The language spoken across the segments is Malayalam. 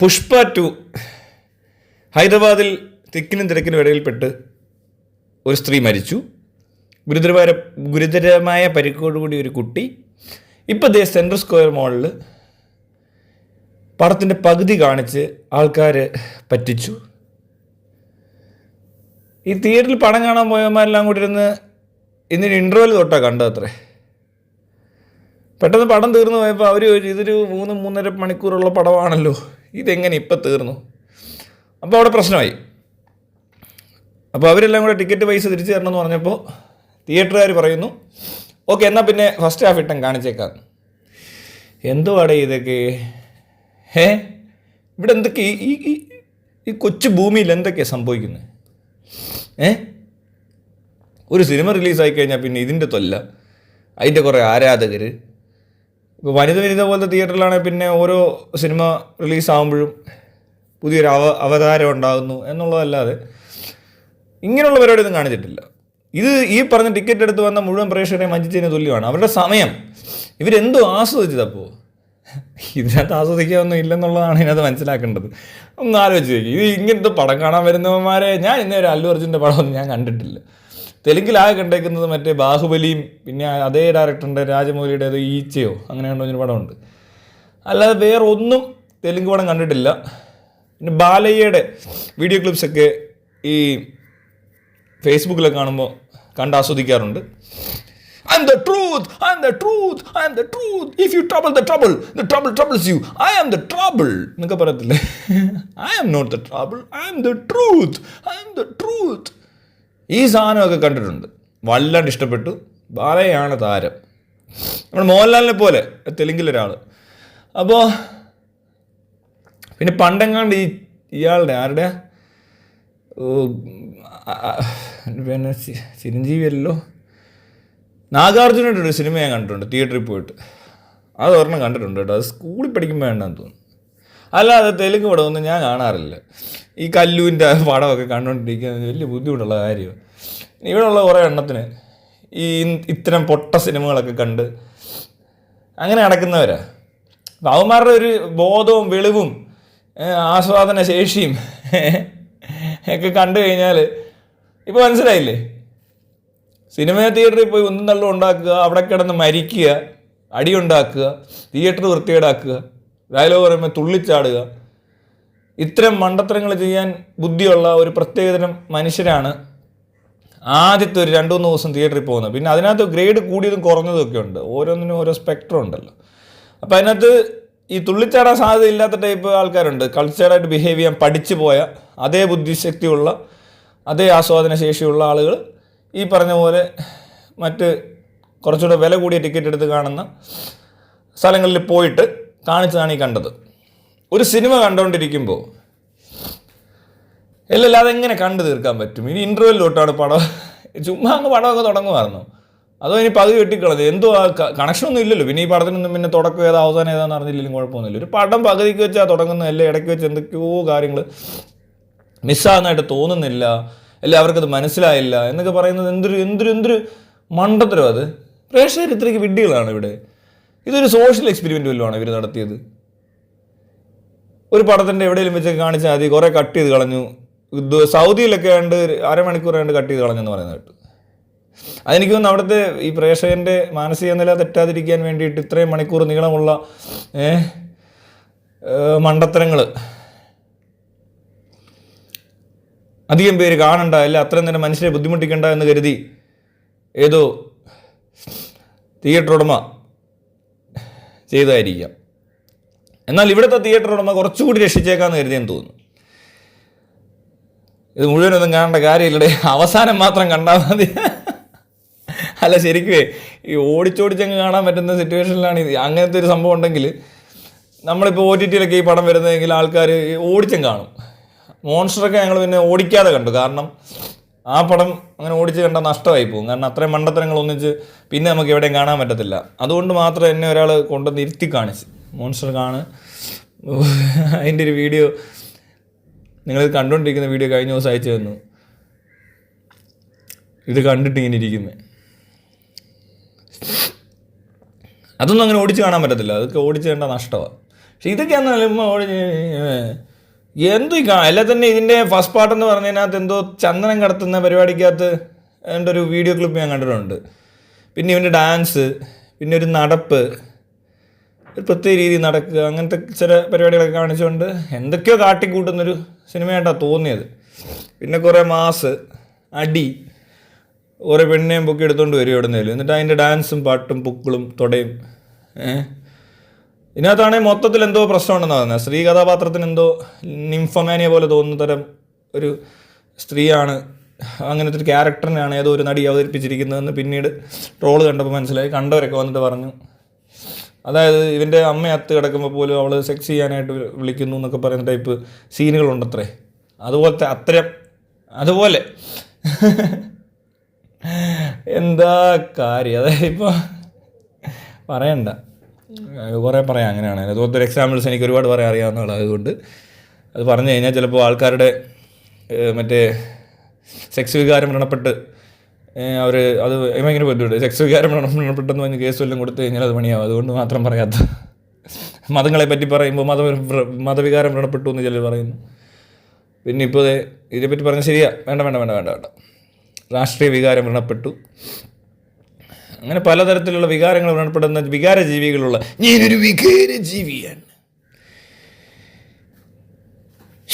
പുഷ്പ 2 ഹൈദരാബാദിൽ തിക്കിനും തിരക്കിനും ഇടയിൽപ്പെട്ട് ഒരു സ്ത്രീ മരിച്ചു. ഗുരുതരമായ പരിക്കോടുകൂടി ഒരു കുട്ടി. ഇപ്പോൾ ദേ സെൻട്രൽ സ്ക്വയർ മോളിൽ പടത്തിൻ്റെ പകുതി കാണിച്ച് ആൾക്കാർ പറ്റിച്ചു. ഈ തിയേറ്ററിൽ പടം കാണാൻ പോയവന്മാരെല്ലാം കൂടി ഇരുന്ന് ഇന്നിന് ഇൻ്റർവെൽ തൊട്ടാണ് കണ്ടത്രേ. പെട്ടെന്ന് പടം തീർന്നു പോയപ്പോൾ അവർ ചോദിച്ചു, ഇതൊരു 3-3.5 മണിക്കൂറുള്ള പടമാണല്ലോ, ഇതെങ്ങനെ ഇപ്പം തീർന്നു? അപ്പോൾ അവിടെ പ്രശ്നമായി. അപ്പോൾ അവരെല്ലാം കൂടെ ടിക്കറ്റ് പൈസ തിരിച്ചു തരണമെന്ന് പറഞ്ഞപ്പോൾ തിയേറ്ററുകാർ പറയുന്നു, ഓക്കെ എന്നാൽ പിന്നെ ഫസ്റ്റ് ഹാഫ് ഇട്ടം കാണിച്ചേക്കാം. എന്തോ അടേ ഇതൊക്കെ? ഇവിടെ എന്തൊക്കെ ഈ കൊച്ചു ഭൂമിയിൽ എന്തൊക്കെയാണ് സംഭവിക്കുന്നത്? ഒരു സിനിമ റിലീസായി കഴിഞ്ഞാൽ പിന്നെ ഇതിൻ്റെ തൊല്ല, അതിൻ്റെ കുറേ ആരാധകർ. ഇപ്പോൾ വനിത പോലത്തെ തിയേറ്ററിലാണെങ്കിൽ പിന്നെ ഓരോ സിനിമ റിലീസാകുമ്പോഴും പുതിയൊരു അവതാരം ഉണ്ടാകുന്നു എന്നുള്ളതല്ലാതെ ഇങ്ങനെയുള്ള പരിപാടിയൊന്നും കാണിച്ചിട്ടില്ല. ഇത് ഈ പറഞ്ഞ ടിക്കറ്റ് എടുത്ത് വന്ന മുഴുവൻ പ്രേക്ഷകരെയും വഞ്ചിച്ചതിന് തുല്യമാണ്. അവരുടെ സമയം ഇവരെന്തോ ആസ്വദിച്ചതപ്പോൾ ഇതിനകത്ത് ആസ്വദിക്കാനൊന്നും ഇല്ലെന്നുള്ളതാണ് ഇതിനകത്ത് മനസ്സിലാക്കേണ്ടത്. ഒന്ന് ആലോചിച്ച് നോക്കി, ഇത് ഇങ്ങനത്തെ പടം കാണാൻ വരുന്നവന്മാരെ ഞാൻ ഇന്നേരം അല്ലു അർജുൻ്റെ പടമൊന്നും ഞാൻ കണ്ടിട്ടില്ല. തെലുങ്കിലാകെ കണ്ടേക്കുന്നത് മറ്റേ ബാഹുബലിയും പിന്നെ അതേ ഡയറക്ടറിൻ്റെ രാജമൗലിയുടെ അത് ഈച്ചയോ അങ്ങനെ കണ്ടോ ഒരു പടമുണ്ട്. അല്ലാതെ വേറെ ഒന്നും തെലുങ്ക് പടം കണ്ടിട്ടില്ല. പിന്നെ ബാലയ്യയുടെ വീഡിയോ ക്ലിപ്സൊക്കെ ഈ ഫേസ്ബുക്കിലൊക്കെ കാണുമ്പോൾ കണ്ട് ആസ്വദിക്കാറുണ്ട്. I am the truth, I am the truth, I am the truth. If you trouble the trouble troubles you. I am the trouble എന്നൊക്കെ പറയത്തില്ലേ? I am not the trouble, I am the truth, I am the truth. ഈ സാധനമൊക്കെ കണ്ടിട്ടുണ്ട്, വല്ലാണ്ട് ഇഷ്ടപ്പെട്ടു. ബാലയാണ് താരം, നമ്മുടെ മോഹൻലാലിനെ പോലെ തെലുങ്കിലൊരാൾ. അപ്പോൾ പിന്നെ പണ്ടെങ്ങാണ്ട് ഇയാളുടെ ആരുടെ പിന്നെ ചിരഞ്ജീവിയല്ലോ, നാഗാർജുനയുടെ ഒരു സിനിമ ഞാൻ കണ്ടിട്ടുണ്ട് തിയേറ്ററിൽ പോയിട്ട്. അത് ഒരെണ്ണം കണ്ടിട്ടുണ്ട് കേട്ടോ. അത് സ്കൂളിൽ പഠിക്കുമ്പോൾ വേണ്ടെന്ന് തോന്നുന്നു. അല്ലാതെ തെലുങ്ക് പടമൊന്നും ഞാൻ കാണാറില്ല. ഈ കല്ലുവിൻ്റെ പടമൊക്കെ കണ്ടുകൊണ്ടിരിക്കുന്നത് വലിയ ബുദ്ധിമുട്ടുള്ള കാര്യമാണ്. ഇവിടെയുള്ള കുറേ എണ്ണത്തിന് ഈ ഇത്തരം പൊട്ട സിനിമകളൊക്കെ കണ്ട് അങ്ങനെ നടക്കുന്നവരാ. അപ്പം അവന്മാരുടെ ഒരു ബോധവും വെളിവും ആസ്വാദന ശേഷിയും ഒക്കെ കണ്ടു കഴിഞ്ഞാൽ ഇപ്പോൾ മനസ്സിലായില്ലേ? സിനിമ തിയേറ്ററിൽ പോയി ഒന്നും തള്ളും ഉണ്ടാക്കുക, അവിടെ കിടന്ന് മരിക്കുക, അടിയുണ്ടാക്കുക, തിയേറ്റർ വൃത്തികേടാക്കുക, ഡയലോഗ് പറയുമ്പോൾ തുള്ളിച്ചാടുക, ഇത്തരം മണ്ടത്തരങ്ങൾ ചെയ്യാൻ ബുദ്ധിയുള്ള ഒരു പ്രത്യേകതരം മനുഷ്യരാണ് ആദ്യത്തെ ഒരു 2-3 ദിവസം തിയേറ്ററിൽ പോകുന്നത്. പിന്നെ അതിനകത്ത് ഗ്രേഡ് കൂടിയതും കുറഞ്ഞതും ഒക്കെ ഉണ്ട്, ഓരോന്നിനും ഓരോ സ്പെക്ട്രം ഉണ്ടല്ലോ. അപ്പോൾ അതിനകത്ത് ഈ തുള്ളിച്ചാടാൻ സാധ്യത ഇല്ലാത്ത ടൈപ്പ് ആൾക്കാരുണ്ട്. കൾച്ചറായിട്ട് ബിഹേവ് ചെയ്യാൻ പഠിച്ചു പോയ അതേ ബുദ്ധിശക്തിയുള്ള അതേ ആസ്വാദന ശേഷിയുള്ള ആളുകൾ ഈ പറഞ്ഞ പോലെ മറ്റ് കുറച്ചുകൂടെ വില കൂടിയ ടിക്കറ്റ് എടുത്ത് കാണുന്ന സ്ഥലങ്ങളിൽ പോയിട്ട് കാണിച്ചതാണ് ഈ കണ്ടത്. ഒരു സിനിമ കണ്ടുകൊണ്ടിരിക്കുമ്പോൾ എല്ലാം അതെങ്ങനെ കണ്ടു തീർക്കാൻ പറ്റും? ഇനി ഇൻ്റർവെല്ലോട്ടാണ് പടം, ചുമ്മാ അങ്ങ് പടമൊക്കെ തുടങ്ങുമായിരുന്നു. അതോ ഇനി പകുതി വെട്ടിക്കളഞ്ഞത് എന്തോ കണക്ഷനൊന്നും ഇല്ലല്ലോ. പിന്നെ ഈ പടത്തിനൊന്നും പിന്നെ തുടക്കം ഏതാ അവസാനം ഏതാണെന്ന് അറിഞ്ഞില്ലെങ്കിലും കുഴപ്പമൊന്നുമില്ല. ഒരു പടം പകുതിക്ക് വെച്ചാൽ തുടങ്ങുന്നതല്ലേ, ഇടയ്ക്ക് വെച്ച് എന്തൊക്കെയോ കാര്യങ്ങൾ മിസ്സാകുന്നതായിട്ട് തോന്നുന്നില്ല, അല്ലെ അവർക്കത് മനസ്സിലായില്ല എന്നൊക്കെ പറയുന്നത് എന്തൊരു മണ്ടത്തരം. അത് പ്രേക്ഷകർ ഇത്രയ്ക്ക് വിഡ്ഢികളാണ് ഇവിടെ. ഇതൊരു സോഷ്യൽ എക്സ്പെരിമെൻ്റ് വല്ലതുമാണ് ഇവർ നടത്തിയത്. ഒരു പടത്തിൻ്റെ എവിടെയെങ്കിലും വെച്ചൊക്കെ കാണിച്ചാൽ മതി, കുറേ കട്ട് ചെയ്ത് കളഞ്ഞു. സൗദിയിലൊക്കെ ആണ്ട് 1/2 മണിക്കൂർ ആണ്ട് കട്ട് ചെയ്ത് കളഞ്ഞെന്ന് പറയുന്നത് കേട്ടു. അതെനിക്ക് തോന്നുന്നു അവിടുത്തെ ഈ പ്രേക്ഷകൻ്റെ മാനസിക നില തെറ്റാതിരിക്കാൻ വേണ്ടിയിട്ട് ഇത്രയും മണിക്കൂർ നീളമുള്ള മണ്ടത്തരങ്ങൾ അധികം പേര് കാണണ്ട, അല്ല അത്രയും തന്നെ മനുഷ്യരെ ബുദ്ധിമുട്ടിക്കണ്ട എന്ന് കരുതി ഏതോ തിയേറ്റർ ഉടമ ചെയ്തതായിരിക്കാം. എന്നാൽ ഇവിടുത്തെ തിയേറ്റർ ഉടമ കുറച്ചുകൂടി രക്ഷിച്ചേക്കാമെന്ന് കരുതിയെന്ന് തോന്നുന്നു. ഇത് മുഴുവനൊന്നും കാണേണ്ട കാര്യമില്ലടേ, അവസാനം മാത്രം കണ്ടാൽ മതി. അല്ല ശരിക്കുവേ ഈ ഓടിച്ചോടിച്ചങ്ങ് കാണാൻ പറ്റുന്ന സിറ്റുവേഷനിലാണ് ഇത്. അങ്ങനത്തെ ഒരു സംഭവം ഉണ്ടെങ്കിൽ നമ്മളിപ്പോൾ OTT ഈ പടം വരുന്നതെങ്കിൽ ആൾക്കാർ ഓടിച്ചും കാണും. മോൺസ്റ്ററൊക്കെ ഞങ്ങൾ പിന്നെ ഓടിക്കാതെ കണ്ടു, കാരണം ആ പടം അങ്ങനെ ഓടിച്ച് കണ്ടാൽ നഷ്ടമായി പോകും. കാരണം അത്രയും മണ്ടത്തരങ്ങൾ ഒന്നിച്ച് പിന്നെ നമുക്ക് എവിടെയും കാണാൻ പറ്റത്തില്ല. അതുകൊണ്ട് മാത്രം എന്നെ ഒരാൾ കൊണ്ടുവന്ന് ഇരുത്തി കാണിച്ച് മോൺസ്റ്റർ അതിൻ്റെ ഒരു വീഡിയോ നിങ്ങൾ കണ്ടുകൊണ്ടിരിക്കുന്ന വീഡിയോ കഴിഞ്ഞ ദിവസം അയച്ചു തന്നു. ഇത് കണ്ടിട്ട് ഇങ്ങനെ ഇരിക്കുന്നത് അതൊന്നും അങ്ങനെ ഓടിച്ച് കാണാൻ പറ്റത്തില്ല, അതൊക്കെ ഓടിച്ച് കണ്ടാൽ നഷ്ടമാണ്. പക്ഷെ ഇതൊക്കെയാണെന്നാലും എന്തു അല്ല തന്നെ ഇതിൻ്റെ ഫസ്റ്റ് പാർട്ടെന്ന് പറഞ്ഞതിനകത്ത് എന്തോ ചന്ദനം കടത്തുന്ന പരിപാടിക്കകത്ത് എൻ്റെ ഒരു വീഡിയോ ക്ലിപ്പ് ഞാൻ കണ്ടിട്ടുണ്ട്. പിന്നെ ഇവൻ്റെ ഡാൻസ്, പിന്നെ ഒരു നടപ്പ്, ഒരു പ്രത്യേക രീതി നടക്കുക, അങ്ങനത്തെ ചില പരിപാടികളൊക്കെ കാണിച്ചുകൊണ്ട് എന്തൊക്കെയോ കാട്ടിക്കൂട്ടുന്നൊരു സിനിമയായിട്ടാണ് തോന്നിയത്. പിന്നെ കുറേ മാസ്, അടി, ഓരോ പെണ്ണിനെയും പൊക്കി എടുത്തുകൊണ്ട് വരും എവിടുന്നേലും, എന്നിട്ട് അതിൻ്റെ ഡാൻസും പാട്ടും പുക്കിളും തൊടയും. ഇതിനകത്താണെങ്കിൽ മൊത്തത്തിൽ എന്തോ പ്രശ്നമുണ്ടെന്ന് പറയുന്നത്. സ്ത്രീ കഥാപാത്രത്തിന് എന്തോ നിംഫമാനിയ പോലെ തോന്നുന്ന തരം ഒരു സ്ത്രീയാണ്, അങ്ങനത്തെ ഒരു ക്യാരക്ടറിനാണ് ഏതോ ഒരു നടി അവതരിപ്പിച്ചിരിക്കുന്നതെന്ന് പിന്നീട് ട്രോള് കണ്ടപ്പോൾ മനസ്സിലായി. കണ്ടവരൊക്കെ വന്നിട്ട് പറഞ്ഞു, അതായത് ഇവൻ്റെ അമ്മ അത്ത് കിടക്കുമ്പോൾ പോലും അവൾ സെക്സ് ചെയ്യാനായിട്ട് വിളിക്കുന്നു എന്നൊക്കെ പറയുന്ന ടൈപ്പ് സീനുകളുണ്ടത്രേ. അതുപോലെ എന്താ കാര്യം, അതായത് ഇപ്പോൾ പറയണ്ട, കുറേ പറയാം. അങ്ങനെയാണ് അതുപോലത്തെ ഒരു എക്സാമ്പിൾസ് എനിക്ക് ഒരുപാട് പറയാൻ അറിയാവുന്നതാണ്. അതുകൊണ്ട് അത് പറഞ്ഞു കഴിഞ്ഞാൽ ചിലപ്പോൾ ആൾക്കാരുടെ മറ്റേ സെക്സ് വികാരം മരണപ്പെട്ട് അവർ അത് ഭയങ്കര ബുദ്ധിമുട്ട്. സെക്സ് വികാരം മരണപ്പെട്ടെന്ന് പറഞ്ഞ് കേസ് വല്ലതും കൊടുത്തു കഴിഞ്ഞാൽ അത് പണിയാവും. അതുകൊണ്ട് മാത്രം പറയാത്ത. മതങ്ങളെ പറ്റി പറയുമ്പോൾ മതവികാരം മരണപ്പെട്ടു എന്ന് ചിലർ പറയുന്നു. പിന്നെ ഇപ്പോൾ ഇതിനെപ്പറ്റി പറഞ്ഞാൽ ശരിയാ, വേണ്ട. രാഷ്ട്രീയ വികാരം മരണപ്പെട്ടു. അങ്ങനെ പലതരത്തിലുള്ള വികാരങ്ങൾ മരണപ്പെടുന്ന വികാര ജീവികളുള്ള ഞാനൊരു വികാര ജീവിയാണ്.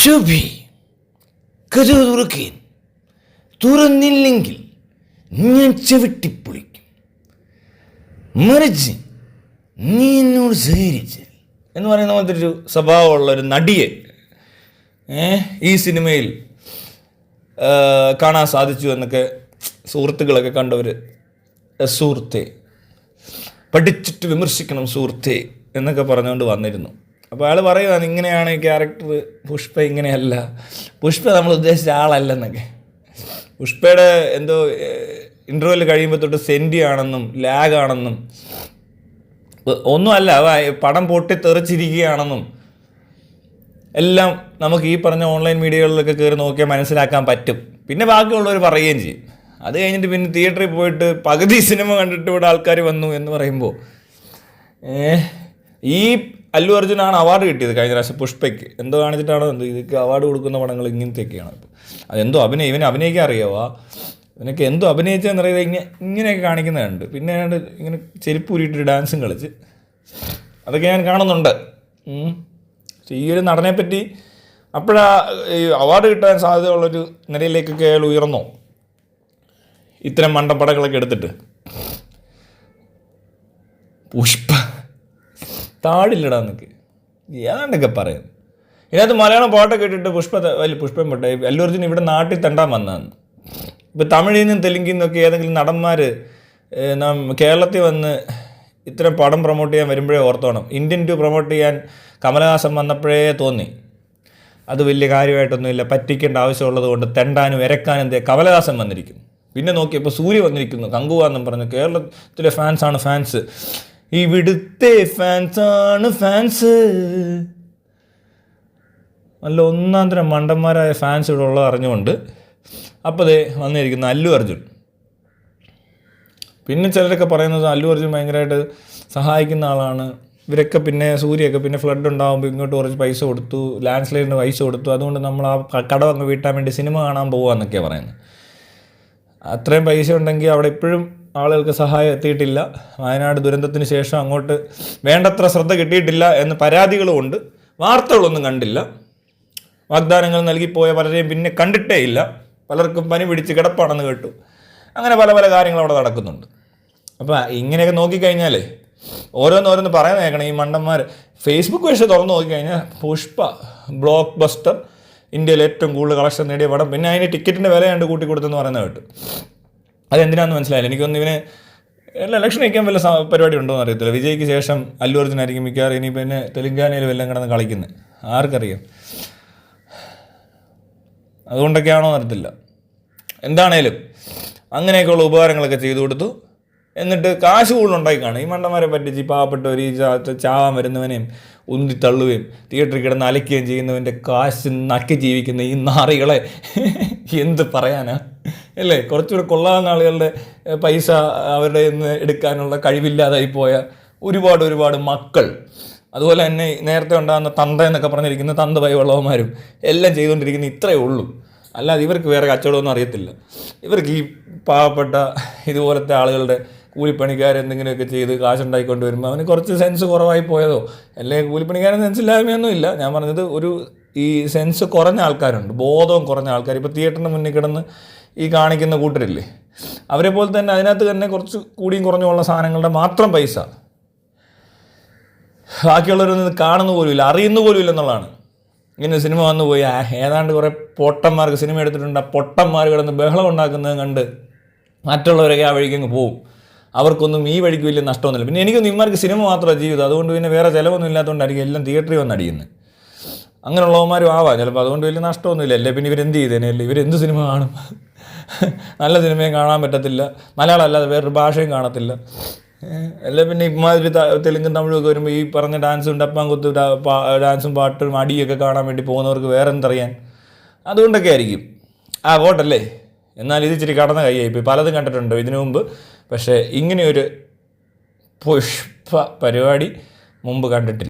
ശുഭി കഥ തുറക്കേൻ, തുറന്നില്ലെങ്കിൽ ഞാൻ ചവിട്ടിപ്പൊളിക്കും, മറിച്ച് നീ എന്നോട് സഹകരിച്ചാൽ എന്ന് പറയുന്ന പോലത്തെ ഒരു സ്വഭാവമുള്ള ഒരു നടിയെ ഈ സിനിമയിൽ കാണാൻ സാധിച്ചു എന്നൊക്കെ സുഹൃത്തുക്കളൊക്കെ കണ്ടവർ, സുഹൃത്തെ പഠിച്ചിട്ട് വിമർശിക്കണം സുഹൃത്തെ എന്നൊക്കെ പറഞ്ഞുകൊണ്ട് വന്നിരുന്നു. അപ്പോൾ അയാൾ പറയുകയാണ്, ഇങ്ങനെയാണ് ഈ ക്യാരക്ടർ, പുഷ്പ ഇങ്ങനെയല്ല, പുഷ്പ നമ്മൾ ഉദ്ദേശിച്ച ആളല്ലെന്നൊക്കെ. പുഷ്പയുടെ എന്തോ ഇൻ്റർവ്യൂവിൽ കഴിയുമ്പോൾ തൊട്ട് സെൻറ്റി ആണെന്നും ലാഗാണെന്നും ഒന്നുമല്ല, പടം പൊട്ടിത്തെറിച്ചിരിക്കുകയാണെന്നും എല്ലാം നമുക്ക് ഈ പറഞ്ഞ ഓൺലൈൻ മീഡിയകളിലൊക്കെ കയറി നോക്കിയാൽ മനസ്സിലാക്കാൻ പറ്റും. പിന്നെ ബാക്കിയുള്ളവർ പറയുകയും ചെയ്യും. അത് കഴിഞ്ഞിട്ട് പിന്നെ തിയേറ്ററിൽ പോയിട്ട് പകുതി സിനിമ കണ്ടിട്ട് ഇവിടെ ആൾക്കാർ വന്നു എന്ന് പറയുമ്പോൾ ഈ അല്ലു അർജുനാണ് അവാർഡ് കിട്ടിയത് കഴിഞ്ഞ പ്രാവശ്യം പുഷ്പയ്ക്ക്. എന്തോ കാണിച്ചിട്ടാണോ എന്തോ ഇതൊക്കെ അവാർഡ് കൊടുക്കുന്ന പടങ്ങൾ ഇങ്ങനത്തെയൊക്കെയാണ്. ഇപ്പോൾ അതെന്തോ ഇവനെ അഭിനയിക്കാൻ അറിയാവോ, ഇവനൊക്കെ എന്തോ അഭിനയിച്ചതെന്നറിയാതെ ഇങ്ങനെയൊക്കെ കാണിക്കുന്നതുണ്ട്. പിന്നെ ഇങ്ങനെ ചെരുപ്പ് ഊരിയിട്ട് ഡാൻസും കളിച്ച് അതൊക്കെ ഞാൻ കാണുന്നുണ്ട്. ഈ ഒരു നടനെപ്പറ്റി അപ്പോഴാ ഈ അവാർഡ് കിട്ടാൻ സാധ്യതയുള്ളൊരു നിലയിലേക്കൊക്കെ അയാൾ ഉയർന്നോ ഇത്തരം മണ്ടപ്പടകളൊക്കെ എടുത്തിട്ട്. പുഷ്പ താടില്ലടാന്നൊക്കെ ഏതാണ്ടൊക്കെ പറയാം. ഇതിനകത്ത് മലയാളം പാട്ടൊക്കെ ഇട്ടിട്ട് പുഷ്പം പെട്ടെ അല്ലു അർജുൻ ഇവിടെ നാട്ടിൽ തണ്ടാൻ വന്നതാണ്. ഇപ്പോൾ തമിഴിൽ നിന്നും തെലുങ്കിൽ നിന്നൊക്കെ ഏതെങ്കിലും നടന്മാർ കേരളത്തിൽ വന്ന് ഇത്തരം പടം പ്രൊമോട്ട് ചെയ്യാൻ വരുമ്പോഴേ ഓർത്തോണം. ഇന്ത്യൻ ടു പ്രൊമോട്ട് ചെയ്യാൻ കമലഹാസൻ വന്നപ്പോഴേ തോന്നി അത് വലിയ കാര്യമായിട്ടൊന്നുമില്ല, പറ്റിക്കേണ്ട ആവശ്യമുള്ളത് കൊണ്ട് തെണ്ടാനും ഇരക്കാനും എന്തേ കമലഹാസൻ വന്നിരിക്കുന്നു. പിന്നെ നോക്കിയപ്പോൾ സൂര്യ വന്നിരിക്കുന്നു, കങ്കുവാന്നും പറഞ്ഞു. കേരളത്തിലെ ഫാൻസാണ് ഫാൻസ്, ഇവിടുത്തെ ഫാൻസാണ് ഫാൻസ്. നല്ല ഒന്നാം തരം മണ്ടന്മാരായ ഫാൻസ് ഇവിടെ ഉള്ളത് അറിഞ്ഞുകൊണ്ട് അപ്പോൾ വന്നിരിക്കുന്ന അല്ലു അർജുൻ. പിന്നെ ചിലരൊക്കെ പറയുന്നത് അല്ലു അർജുൻ ഭയങ്കരമായിട്ട് സഹായിക്കുന്ന ആളാണ്. ഇവരൊക്കെ പിന്നെ സൂര്യയൊക്കെ പിന്നെ ഫ്ലഡ് ഉണ്ടാകുമ്പോൾ ഇങ്ങോട്ട് കുറച്ച് പൈസ കൊടുത്തു, ലാൻഡ് സ്ലൈഡിന് പൈസ കൊടുത്തു, അതുകൊണ്ട് നമ്മൾ ആ കടമങ്ങ് വീട്ടാൻ വേണ്ടി സിനിമ കാണാൻ പോകുകയെന്നൊക്കെയാണ് പറയുന്നത്. അത്രയും പൈസ ഉണ്ടെങ്കിൽ അവിടെ ഇപ്പോഴും ആളുകൾക്ക് സഹായം എത്തിയിട്ടില്ല. വയനാട് ദുരന്തത്തിന് ശേഷം അങ്ങോട്ട് വേണ്ടത്ര ശ്രദ്ധ കിട്ടിയിട്ടില്ല എന്ന് പരാതികളുമുണ്ട്. വാർത്തകളൊന്നും കണ്ടില്ല. വാഗ്ദാനങ്ങൾ നൽകിപ്പോയ പലരെയും പിന്നെ കണ്ടിട്ടേ ഇല്ല. പലർക്കും പനി പിടിച്ച് കിടപ്പാണെന്ന് കേട്ടു. അങ്ങനെ പല പല കാര്യങ്ങൾ അവിടെ നടക്കുന്നുണ്ട്. അപ്പോൾ ഇങ്ങനെയൊക്കെ നോക്കിക്കഴിഞ്ഞാലേ ഓരോന്നോരോന്ന് പറയാൻ കേൾക്കണം ഈ മണ്ടന്മാർ. ഫേസ്ബുക്ക് വഴി തുറന്ന് നോക്കിക്കഴിഞ്ഞാൽ പുഷ്പ ബ്ലോക്ക് ബസ്റ്റർ, ഇന്ത്യയിൽ ഏറ്റവും കൂടുതൽ കളക്ഷൻ നേടിയ പടം. പിന്നെ അതിന് ടിക്കറ്റിൻ്റെ വില കണ്ട് കൂട്ടി കൊടുത്തെന്ന് പറയുന്നത് കേട്ടു. അതെന്തിനാണെന്ന് മനസ്സിലായില്ല. എനിക്കൊന്ന് ഇവന് ഇലക്ഷൻ വയ്ക്കാൻ വല്ല പരിപാടി ഉണ്ടോ എന്ന് അറിയത്തില്ല. വിജയ്ക്ക് ശേഷം അല്ലു അർജുൻ ആയിരിക്കും മിക്കവാറും ഇനി പിന്നെ തെലുങ്കാനയിൽ വല്ലതും കിടന്ന് കളിക്കുന്നത്, ആർക്കറിയാം. അതുകൊണ്ടൊക്കെയാണോ അറിയത്തില്ല. എന്താണേലും അങ്ങനെയൊക്കെയുള്ള ഉപകാരങ്ങളൊക്കെ ചെയ്തു കൊടുത്തു. എന്നിട്ട് കാശ് കൂടുതലുണ്ടാക്കി കാണും. ഈ മണ്ടന്മാരെ പറ്റിച്ച് പാവപ്പെട്ടവർ ഈ ചാവാൻ വരുന്നവനെയും ഉന്തി തള്ളുകയും തിയേറ്ററിൽ കിടന്ന് അലക്കുകയും ചെയ്യുന്നവൻ്റെ കാശ് നക്കി ജീവിക്കുന്ന ഈ നാറികളെ എന്ത് പറയാനാ അല്ലേ? കുറച്ചുകൂടെ കൊള്ളാവുന്ന ആളുകളുടെ പൈസ അവരുടെ നിന്ന് എടുക്കാനുള്ള കഴിവില്ലാതായി പോയ ഒരുപാട് മക്കൾ അതുപോലെ തന്നെ നേരത്തെ ഉണ്ടാകുന്ന തന്ത എന്നൊക്കെ പറഞ്ഞിരിക്കുന്ന തന്ത വൈവള്ളവന്മാരും എല്ലാം ചെയ്തുകൊണ്ടിരിക്കുന്ന ഇത്രയേ ഉള്ളൂ. അല്ലാതെ ഇവർക്ക് വേറെ കച്ചവടമൊന്നും അറിയത്തില്ല. ഇവർക്ക് ഈ പാവപ്പെട്ട ഇതുപോലത്തെ ആളുകളുടെ കൂലിപ്പണിക്കാരെന്തെങ്കിലുമൊക്കെ ചെയ്ത് കാശുണ്ടായിക്കൊണ്ട് വരുമ്പോൾ അവന് കുറച്ച് സെൻസ് കുറവായി പോയതോ, അല്ലെങ്കിൽ കൂലിപ്പണിക്കാരൻ സെൻസില്ലായ്മയൊന്നും ഇല്ല. ഞാൻ പറഞ്ഞത് ഈ സെൻസ് കുറഞ്ഞ ആൾക്കാരുണ്ട്, ബോധവും കുറഞ്ഞ ആൾക്കാർ. ഇപ്പോൾ തിയേറ്ററിന് മുന്നിൽ കിടന്ന് ഈ കാണിക്കുന്ന കൂട്ടരില്ലേ, അവരെ പോലെ തന്നെ അതിനകത്ത് തന്നെ കുറച്ച് കൂടിയും കുറഞ്ഞുമുള്ള സാധനങ്ങളുടെ മാത്രം പൈസ ബാക്കിയുള്ളവരൊന്നും കാണുന്ന പോലുമില്ല, അറിയുന്ന പോലുമില്ല എന്നുള്ളതാണ്. ഇങ്ങനെ സിനിമ വന്നു പോയി ഏതാണ്ട് കുറേ പൊട്ടന്മാർക്ക് സിനിമ എടുത്തിട്ടുണ്ട്, ആ പൊട്ടന്മാർ കിടന്ന് ബഹളം ഉണ്ടാക്കുന്നത് കണ്ട് മറ്റുള്ളവരൊക്കെ ആ വഴിക്കങ്ങ് പോവും. അവർക്കൊന്നും ഈ വഴിക്ക് വലിയ നഷ്ടമൊന്നുമില്ല. പിന്നെ എനിക്കൊന്നും ഇമാർക്ക് സിനിമ മാത്രമാണ് ജീവിതം, അതുകൊണ്ട് പിന്നെ വേറെ ചിലവൊന്നും ഇല്ലാത്തതുകൊണ്ടായിരിക്കും എല്ലാം തിയേറ്ററിൽ വന്ന് അടിയുന്നത്. അങ്ങനെയുള്ളവന്മാരും ആവാം ചിലപ്പോൾ, അതുകൊണ്ട് വലിയ നഷ്ടമൊന്നുമില്ല. അല്ലേ പിന്നെ ഇവരെന്ത് ചെയ്തേനെ, അല്ലേ ഇവരെന്ത് സിനിമ കാണും? നല്ല സിനിമയും കാണാൻ പറ്റത്തില്ല, മലയാളം അല്ലാതെ വേറൊരു ഭാഷയും കാണത്തില്ല. അല്ല പിന്നെ ഇമാതിരി തെലുങ്കും തമിഴൊക്കെ വരുമ്പോൾ ഈ പറഞ്ഞ ഡാൻസും ഡപ്പാങ്കുത്ത് ഡാൻസും പാട്ടും അടിയൊക്കെ കാണാൻ വേണ്ടി പോകുന്നവർക്ക് വേറെ എന്തറിയാൻ? അതുകൊണ്ടൊക്കെ ആയിരിക്കും. പോട്ടല്ലേ. എന്നാൽ ഇത് ഇച്ചിരി കടന്ന കൈയായിപ്പോയി. പലതും കണ്ടിട്ടുണ്ട് ഇതിനു മുമ്പ്, പക്ഷേ ഇങ്ങനെയൊരു പുഷ്പ പരിപാടി മുമ്പ് കണ്ടിട്ടില്ല.